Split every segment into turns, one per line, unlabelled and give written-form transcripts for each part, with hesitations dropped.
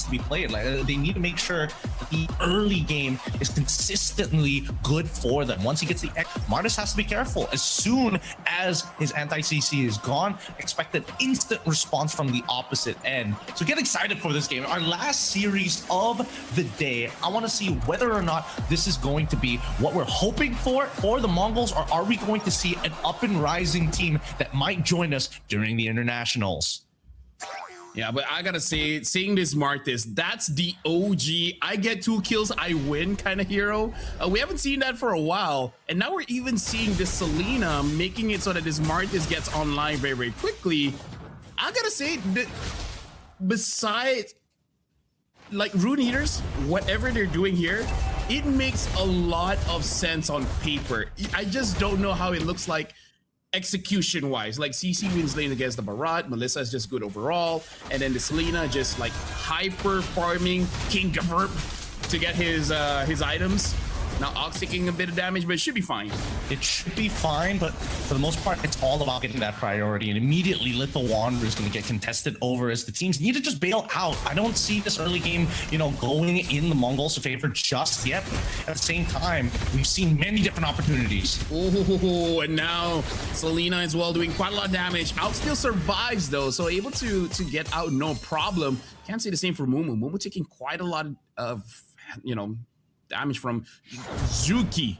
to be played. Like they need to make sure that the early game is consistently good for them. Once he gets the X, Martis has to be careful. As soon as his anti-CC is gone, expect an instant response from the opposite end. So get excited for this game. Our last series of the day. I want to see whether or not this is going to be what we're hoping for the Mongols, or are we going to see an up and rising team that might join us during the internationals?
Yeah, but I gotta say, seeing this Martis, that's the OG I get 2 kills, I win kind of hero. We haven't seen that for a while, and now we're even seeing this Selena making it so that this Martis gets online very, very quickly. I gotta say that besides like Rune Eaters, whatever they're doing here, it makes a lot of sense on paper. I just don't know how it looks like execution wise. Like CC wins lane against the Barat, Melissa is just good overall, and then the Selena just like hyper farming King Gaverp to get his items. Now Ox taking a bit of damage, but it should be fine.
It should be fine, but for the most part, it's all about getting that priority. And immediately, Little Wanderer is going to get contested over as the teams need to just bail out. I don't see this early game, going in the Mongols' favor just yet. At the same time, we've seen many different opportunities.
Oh, and now Selena as well doing quite a lot of damage. Out still survives though, so able to get out no problem. Can't say the same for Mumu. Mumu taking quite a lot of, damage from Zuki.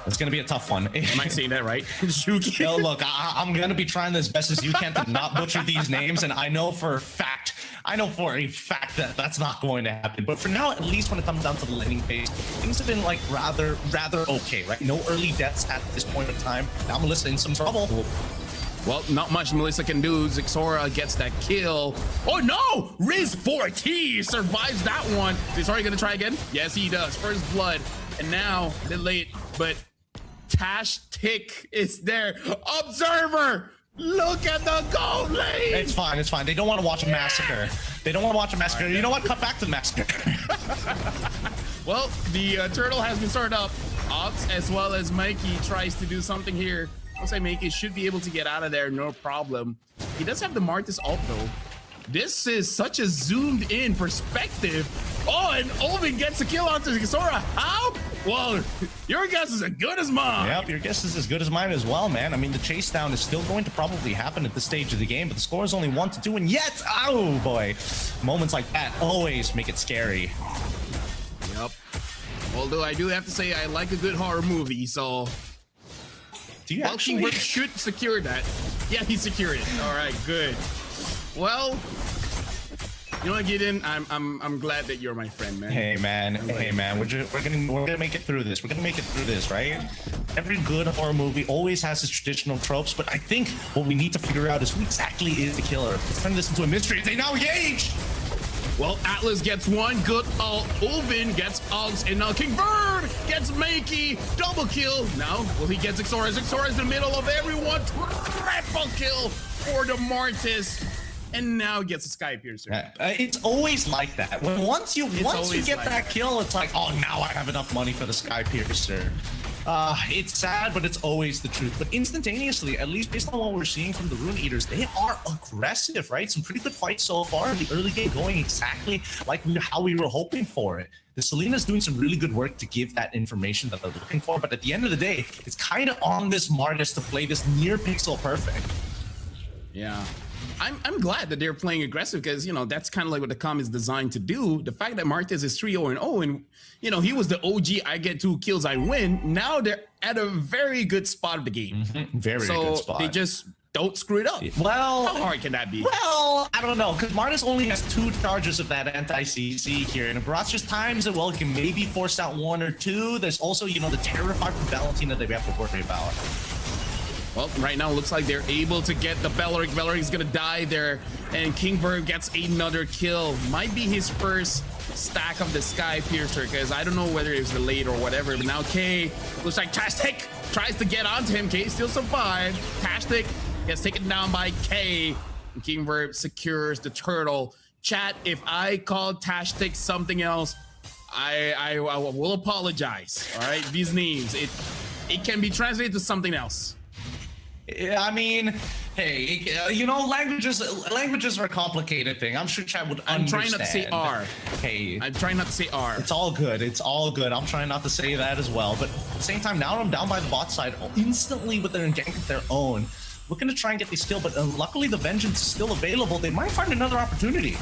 It's going to be a tough one.
Am I saying that right? Zuki.
No, look, I'm going to be trying as best as you can to not butcher these names, and I know for a fact that that's not going to happen. But for now, at least when it comes down to the laning phase, things have been like rather okay, right? No early deaths at this point in time. Now Melissa in some trouble.
Well, not much Melissa can do. Zixora gets that kill. Oh no! Riz 4T survives that one. Is he gonna try again? Yes, he does. First blood. And now, a bit late, but Tash Tick is there. Observer! Look at the gold lane!
It's fine, it's fine. They don't want to watch a massacre. They don't want to watch a massacre. You know what? Cut back to the massacre.
Well, the turtle has been started up. Ox as well as Mikey tries to do something here. I'll say Mikey should be able to get out of there, no problem. He does have the Martis ult though. This is such a zoomed in perspective. Oh, and Olvin gets a kill onto Zixora. How? Well, your guess is as good as mine.
Yep, your guess is as good as mine as well, man. I mean, the chase down is still going to probably happen at this stage of the game, but the score is only 1-2, and yet, oh boy, moments like that always make it scary.
Yep. Although I do have to say I like a good horror movie, so.
Do you actually?
Should secure that. Yeah, he secured it. All right, good. Well, you know what, Gideon? I'm glad that you're my friend, man.
Hey man, we're gonna make it through this. We're gonna make it through this, right? Every good horror movie always has its traditional tropes, but I think what we need to figure out is who exactly is the killer. Let's turn this into a mystery. They now engage.
Well, Atlas gets one good ult. Ulvin gets ults, and now King Bird gets Makey. Double kill. Now, will he get Zixora? Zixora is in the middle of everyone. Triple kill for the Martis. And now gets a Sky Piercer.
It's always like that. Once you get like that kill, it's like, oh, now I have enough money for the Sky Piercer. It's sad, but it's always the truth. But instantaneously, at least based on what we're seeing from the Rune Eaters, they are aggressive, right? Some pretty good fights so far. The early game going exactly like how we were hoping for it. The Selena's doing some really good work to give that information that they're looking for. But at the end of the day, it's kind of on this Martis to play this near pixel perfect.
Yeah. I'm glad that they're playing aggressive because, that's kind of like what the com is designed to do. The fact that Martis is 3-0-0 and, he was the OG, I get 2 kills, I win. Now they're at a very good spot of the game.
Very good spot.
They just don't screw it up.
Well,
how hard can that be?
Well, I don't know, because Martis only has 2 charges of that anti-CC here, and if Barat's just times it, well, it can maybe force out 1 or 2. There's also, the Terrified from Valentina that we have to worry about.
Well, right now it looks like they're able to get the Belleric. Belleric's gonna die there, and Kingberg gets another kill. Might be his first stack of the Sky Piercer, because I don't know whether it's the late or whatever, but now K looks like Tastic tries to get onto him. K still survived. Tastic gets taken down by K, and Kingberg secures the turtle. Chat, if I call Tastic something else, I will apologize. All right, these names, it can be translated to something else.
I mean, Hey, you know, languages are a complicated thing. I'm sure Chad would
I'm
understand.
trying not to say R.
Hey,
I'm trying not to say R.
it's all good. It's all good. I'm trying not to say that as well. But at the same time, now I'm down by the bot side instantly with their gank of their own. Looking to try and get the steal, but luckily the Vengeance is still available. They might find another opportunity.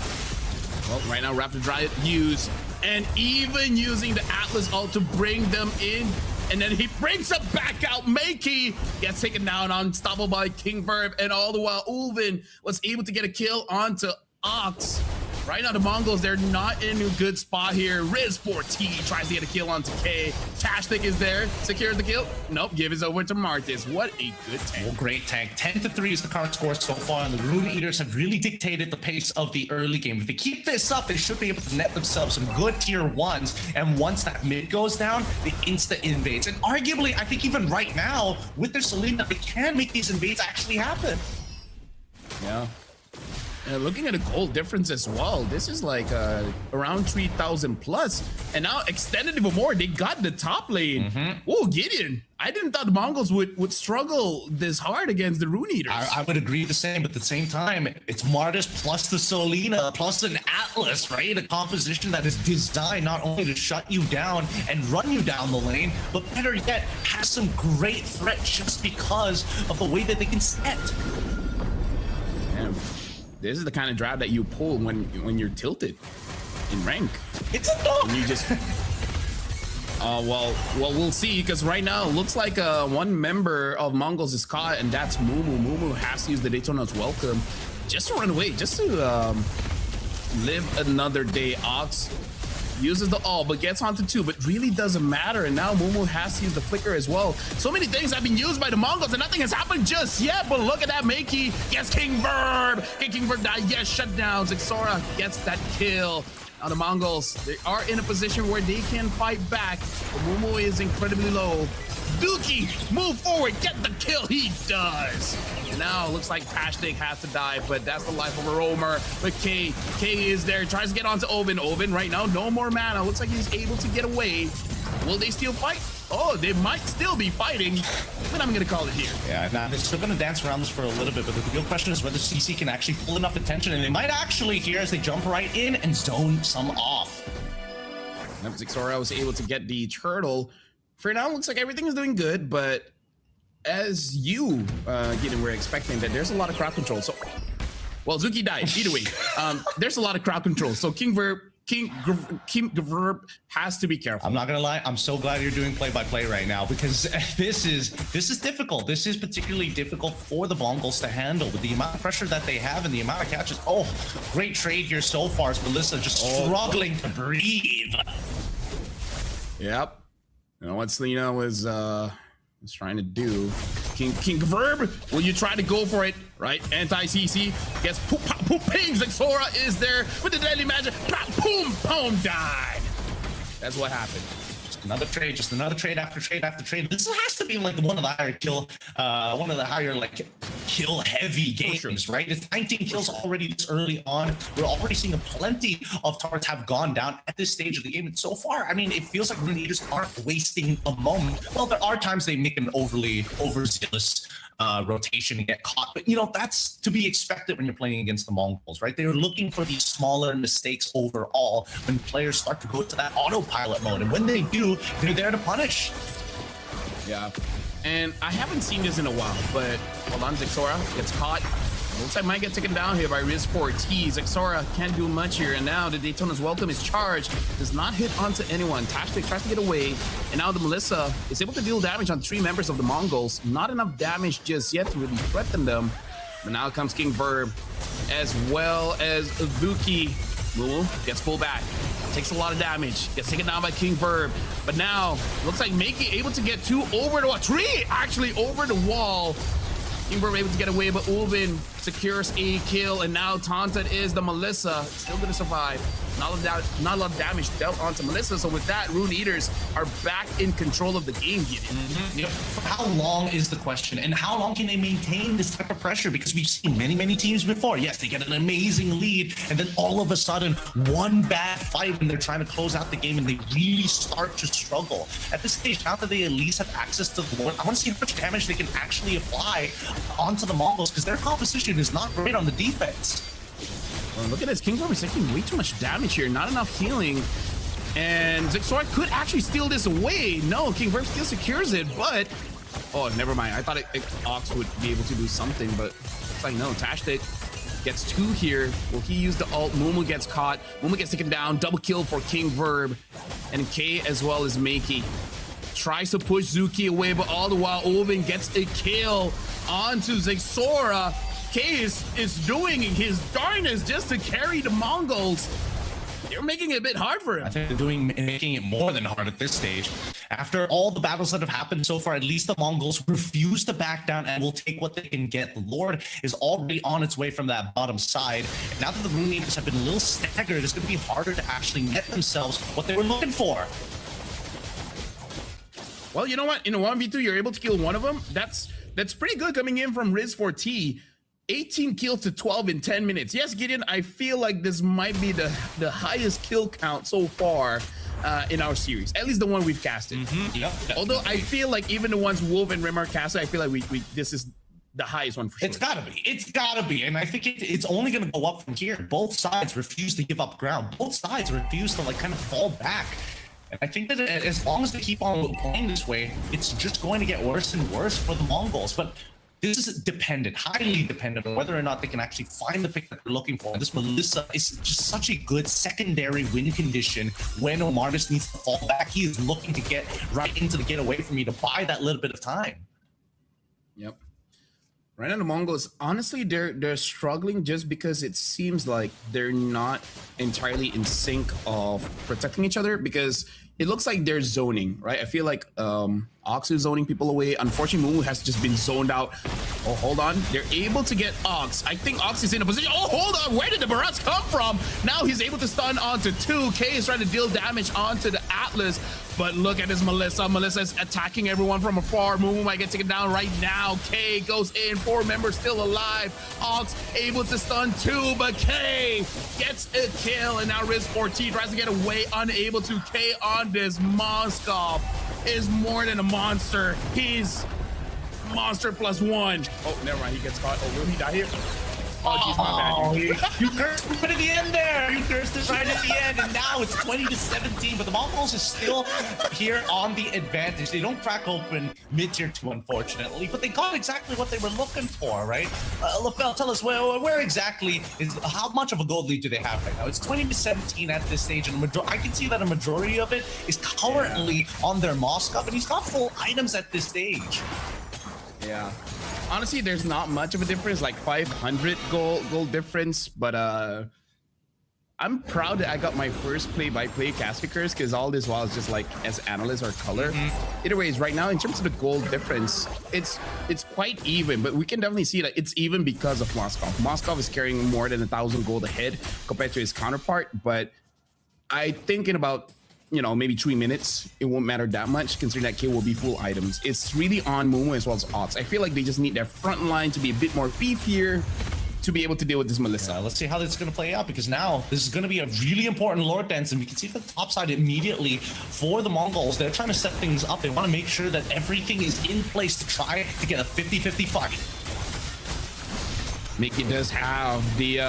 Well, right now, Rapid Riot use, and even using the Atlas ult to bring them in. And then he brings it back out. Makey gets taken down, unstoppable by King Verb, and all the while Ulvin was able to get a kill onto Ox. Right now, the Mongols, they're not in a good spot here. Riz4T tries to get a kill onto K. Tashtik is there, secures the kill. Nope, give it over to Martis. What a good tank.
Well, great tank. 10-3 is the current score so far, and the Rune Eaters have really dictated the pace of the early game. If they keep this up, they should be able to net themselves some good tier 1s, and once that mid goes down, they insta invades. And arguably, I think even right now, with their Selena, they can make these invades actually happen.
Yeah. Looking at the gold difference as well, this is like around 3,000 plus, and now extended even more. They got the top lane. Oh, Gideon! I didn't thought the Mongols would struggle this hard against the Rune Eaters.
I would agree the same, but at the same time, it's Martis plus the Selena plus an Atlas, right? A composition that is designed not only to shut you down and run you down the lane, but better yet, has some great threat just because of the way that they can set.
Damn. This is the kind of drive that you pull when you're tilted in rank.
It's a dog.
And you just well, we'll see, because right now it looks like one member of MongolZ is caught, and that's Mumu. Mumu has to use the Daytona's welcome just to run away, just to live another day. Ox uses the ult, but gets onto 2, but really doesn't matter. And now Mumu has to use the flicker as well. So many things have been used by the Mongols, and nothing has happened just yet. But look at that, Makey. Yes, King Verb. King Verb died. Yes, shut down. Zixora gets that kill. Now the Mongols, they are in a position where they can fight back, but Mumu is incredibly low. Dookie, move forward, get the kill. He does. And now it looks like Tashtik has to die, but that's the life of a roamer. But K is there, tries to get onto Oven. Oven right now, no more mana. Looks like he's able to get away. Will they still fight? Oh, they might still be fighting, but I'm gonna call it here.
Yeah, now they're still gonna dance around this for a little bit, but the real question is whether CC can actually pull enough attention, and they might actually here as they jump right in and zone some off.
Zixora was able to get the turtle. For now, looks like everything is doing good, but as you, Gideon, were expecting that there's a lot of crowd control. So, well, Zuki died. Either way, there's a lot of crowd control. So King Verb has to be careful.
I'm not gonna lie, I'm so glad you're doing play-by-play right now, because this is difficult. This is particularly difficult for the Mongols to handle with the amount of pressure that they have and the amount of catches. Oh, great trade here so far. As Melissa just struggling to breathe.
Yep. You know what Selena was trying to do. King Verb, will you try to go for it? Right? Anti-CC gets poop ping. Zixora is there with the deadly magic. Boom, boom, died. That's what happened.
Just another trade after trade after trade. This has to be like one of the higher like kill heavy games, right? It's 19 kills already this early on. We're already seeing plenty of turrets have gone down at this stage of the game. And so far, I mean, it feels like Rune Eaters aren't wasting a moment. Well, there are times they make an overzealous rotation and get caught, but you know, that's to be expected when you're playing against the Mongols, right? They're looking for these smaller mistakes overall when players start to go to that autopilot mode, and when they do, they're there to punish.
Yeah, and I haven't seen this in a while, but hold on, Zixora gets caught. Looks like might get taken down here by Riz4T. Zixora can't do much here, and now the Daytona's welcome is charged. Does not hit onto anyone. Tashtik tries to get away, and now the Melissa is able to deal damage on 3 members of the Mongols. Not enough damage just yet to really threaten them. But now comes King Verb, as well as Zuki. Mumu gets pulled back. Takes a lot of damage. Gets taken down by King Verb. But now, looks like Makey able to get 2 over the wall. 3 actually over the wall. King Verb able to get away, but Ulvin secures a kill, and now taunted is the Melissa. Still gonna survive. Not a lot of damage dealt onto Melissa. So with that, Rune Eaters are back in control of the game.
Yep. How long is the question, and how long can they maintain this type of pressure? Because we've seen many teams before. Yes, they get an amazing lead, and then all of a sudden, one bad fight, and they're trying to close out the game, and they really start to struggle. At this stage, now that they at least have access to the Lord, I want to see how much damage they can actually apply onto the Mongols, because their composition is not great on the defense.
Well, look at this. KingVerb is taking way too much damage here. Not enough healing. And Zixora could actually steal this away. No, KingVerb still secures it, but... Oh, never mind. I thought Ox would be able to do something, but it's like, no. Tashtik gets 2 here. Will he use the ult? Mumu gets caught. Mumu gets taken down. Double kill for KingVerb. And K as well as Makey. Tries to push Zuki away, but all the while, Oven gets a kill onto Zixora. K is doing his darnest just to carry the Mongols. They're making it a bit hard for him.
I think they're making it more than hard at this stage. After all the battles that have happened so far, at least the Mongols refuse to back down and will take what they can get. The Lord is already on its way from that bottom side. And now that the Rune Eaters have been a little staggered, it's going to be harder to actually net themselves what they were looking for.
Well, you know what? In a 1v2, you're able to kill one of them. That's pretty good coming in from Riz4T. 18 kills to 12 in 10 minutes. Yes, Gideon, I feel like this might be the highest kill count so far in our series. At least the one we've casted.
Yep.
Although I feel like even the ones Wolf and Rimmer casted, I feel like this is the highest one for sure.
It's gotta be. And I think it's only gonna go up from here. Both sides refuse to give up ground. Both sides refuse to like kind of fall back. And I think that as long as they keep on playing this way, it's just going to get worse and worse for the Mongols. But this is dependent, highly dependent on whether or not they can actually find the pick that they're looking for. And this Melissa is just such a good secondary win condition when Omartis needs to fall back. He is looking to get right into the get away from me to buy that little bit of time.
Yep. Right now, the Mongols, honestly, they're struggling just because it seems like they're not entirely in sync of protecting each other, because it looks like they're zoning, right? I feel like Ox is zoning people away. Unfortunately, Mumu has just been zoned out. Oh, hold on. They're able to get Ox. I think Ox is in a position. Oh, hold on. Where did the barrage come from? Now he's able to stun onto 2. K is trying to deal damage onto the Atlas. But look at this Melissa. Melissa is attacking everyone from afar. Mumu might get taken down right now. K goes in. 4 members still alive. Ox able to stun 2, but K gets a kill. And now Riz4T tries to get away, unable to. K on this Moskov is more than a monster. He's monster +1. Oh, never mind. He gets caught. Oh, will he die here? Oh, geez, my bad.
You cursed him at the end there. You cursed it right at the end, and now it's 20-17. But the Mongols is still here on the advantage. They don't crack open mid-tier 2, unfortunately, but they got exactly what they were looking for, right? LaFell, tell us where exactly is, how much of a gold lead do they have right now? It's 20-17 at this stage, and I can see that a majority of it is currently on their Moskov, and he's got full items at this stage.
Yeah. Honestly, there's not much of a difference, like 500 gold difference, but I'm proud that I got my first play-by-play caster curse, because all this while is just like as analyst or color. Either ways, right now in terms of the gold difference, it's quite even, but we can definitely see that it's even because of Moskov. Moskov is carrying more than 1,000 gold ahead compared to his counterpart, but I think in about, you know, maybe 3 minutes, it won't matter that much, considering that K will be full items. It's really on Mumu as well as Ox. I feel like they just need their front line to be a bit more beefier to be able to deal with this Melissa.
Yeah, let's see how this is going to play out, because now this is going to be a really important Lord dance, and we can see the top side immediately for the Mongols. They're trying to set things up. They want to make sure that everything is in place to try to get a 50-50 fight.
Mickey does have the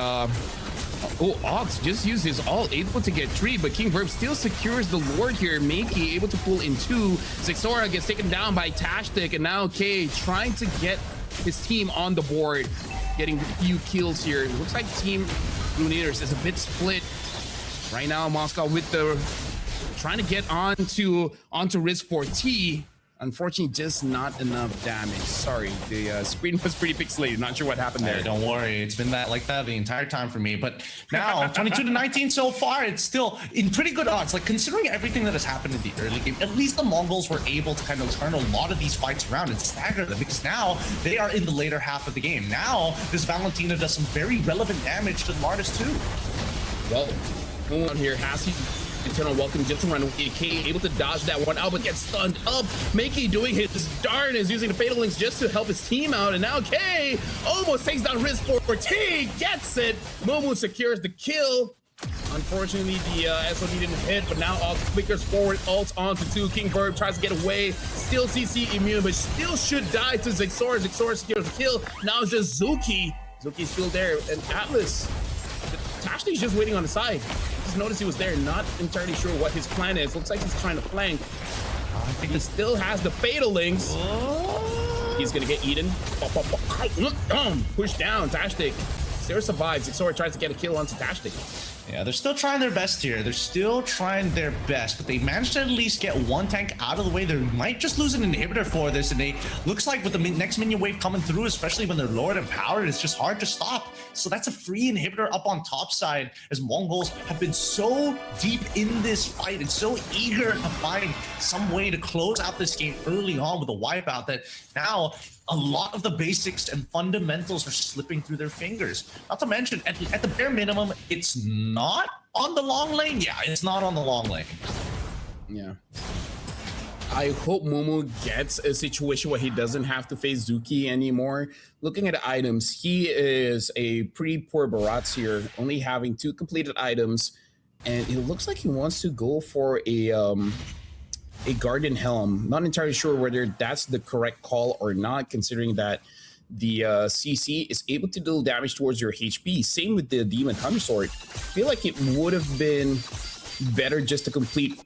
oh, Ox just used his ult, able to get 3, but KingVerb still secures the Lord here. Makey able to pull in 2. Zixora gets taken down by Tashtik, and now K trying to get his team on the board, getting a few kills here. It looks like Team Rune Eaters is a bit split right now. Moscow with the trying to get onto Riz4T. Unfortunately, just not enough damage. Sorry, the screen was pretty pixelated. Not sure what happened there.
Hey, don't worry, it's been like that the entire time for me. But now, 22-19 so far, it's still in pretty good odds. Like, considering everything that has happened in the early game, at least the Mongols were able to kind of turn a lot of these fights around and stagger them, because now they are in the later half of the game. Now, this Valentina does some very relevant damage to the Martis too.
Well, going on here, has he? Eternal welcome just to run away. K able to dodge that one out, but gets stunned up. Makey doing his darnest, using the fatal links just to help his team out. And now K almost takes down Riz for T, gets it. Momo secures the kill. Unfortunately, the SOD didn't hit, but now all flickers forward, ults onto 2. King Verb tries to get away, still CC immune, but still should die to Zixora. Zixora secures the kill. Now it's just Zuki. Zuki's still there, and Atlas. Tashley's just waiting on the side. Just noticed he was there, not entirely sure what his plan is. Looks like he's trying to flank. I think he still has the fatal links. He's gonna get eaten. Look, push down. Tashtik still survives. Zixora tries to get a kill onto Tashtik.
Yeah, they're still trying their best here. They're still trying their best, but they managed to at least get one tank out of the way. They might just lose an inhibitor for this, and they looks like with the next minion wave coming through, especially when they're lowered and powered, it's just hard to stop. So that's a free inhibitor up on top side, as Mongols have been so deep in this fight and so eager to find some way to close out this game early on with a wipeout that now a lot of the basics and fundamentals are slipping through their fingers. Not to mention, at the bare minimum, it's not on the long lane. Yeah, it's not on the long lane.
Yeah. I hope Momo gets a situation where he doesn't have to face Zuki anymore. Looking at the items, he is a pretty poor Barats here, only having 2 completed items, and it looks like he wants to go for a Guardian Helm. Not entirely sure whether that's the correct call or not, considering that the CC is able to deal damage towards your HP. Same with the Demon Hunter Sword. I feel like it would have been better just to complete,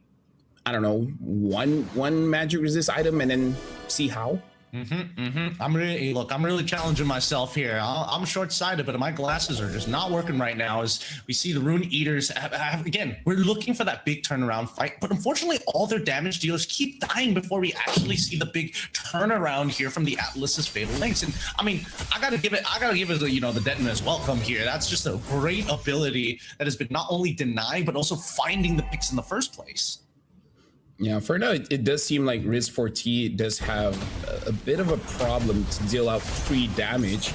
I don't know, one magic resist item and then see how.
I'm really challenging myself here. I'm short-sighted, but my glasses are just not working right now. As we see the Rune Eaters, again, we're looking for that big turnaround fight, but unfortunately, all their damage dealers keep dying before we actually see the big turnaround here from the Atlas's fatal links. And I mean, I gotta give it, the Detonator's welcome here. That's just a great ability that has been not only denied but also finding the picks in the first place.
Yeah, for now, it does seem like Riz4T does have a bit of a problem to deal out free damage.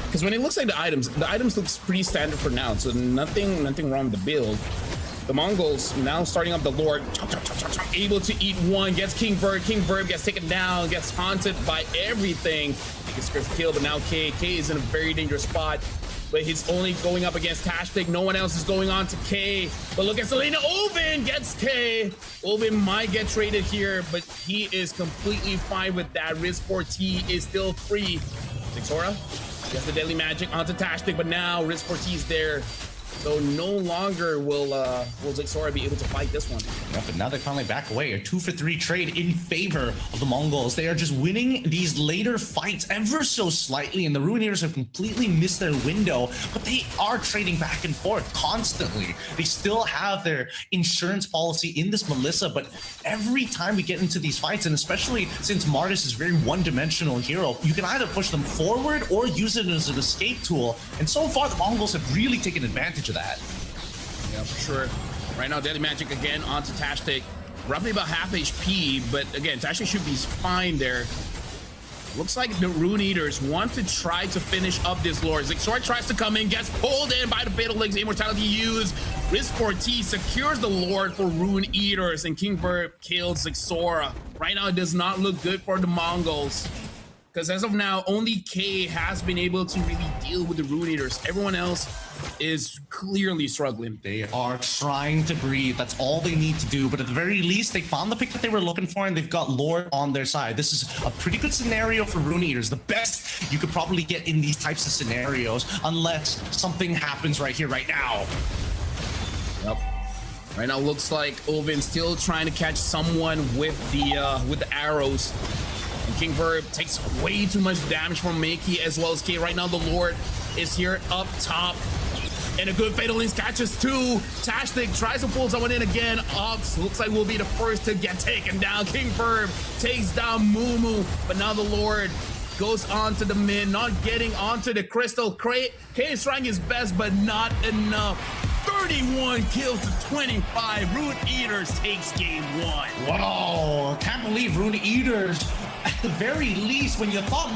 Because when it looks like the items looks pretty standard for now, so nothing wrong with the build. The Mongols now starting up the Lord, able to eat one, gets King Verb gets taken down, gets haunted by everything. He gets killed, but now K is in a very dangerous spot. But he's only going up against Tashtik. No one else is going on to K. But look at Selena. Oven gets K. Oven might get traded here, but he is completely fine with that. Riz4T is still free. Zixora gets the deadly magic onto Tashtik, but now Riz4T is there. So no longer will Zixora be able to fight this one.
Yeah, but now they're finally back away. A 2-for-3 trade in favor of the Mongols. They are just winning these later fights ever so slightly, and the Ruineers have completely missed their window, but they are trading back and forth constantly. They still have their insurance policy in this Melissa, but every time we get into these fights, and especially since Martis is a very one-dimensional hero, you can either push them forward or use it as an escape tool. And so far, the Mongols have really taken advantage of that.
Yeah, for sure. Right now, Deadly Magic again onto Tashtik. Roughly about half HP, but again, Tashtik should be fine there. Looks like the Rune Eaters want to try to finish up this Lord. Zixora tries to come in, gets pulled in by the Fatal Links, Immortality used. Riz4T secures the Lord for Rune Eaters, and King Verb kills Zixora. Right now, it does not look good for the Mongols, because as of now, only K has been able to really deal with the Rune Eaters. Everyone else is clearly struggling.
They are trying to breathe. That's all they need to do. But at the very least, they found the pick that they were looking for, and they've got Lord on their side. This is a pretty good scenario for Rune Eaters. The best you could probably get in these types of scenarios, unless something happens right here, right now.
Yep. Right now, looks like Oven still trying to catch someone with the arrows. And King Verb takes way too much damage from Makey as well as K. Right now, the Lord is here up top. And a good Fatal Links catches two. Tashtik tries to pull someone in again. Ox looks like will be the first to get taken down. King Verb takes down Mumu, but now the Lord goes on to the mid, not getting onto the crystal. K is trying his best, but not enough. 31 kills to 25. Rune Eaters takes game one.
Wow, can't believe Rune Eaters, at the very least, when you thought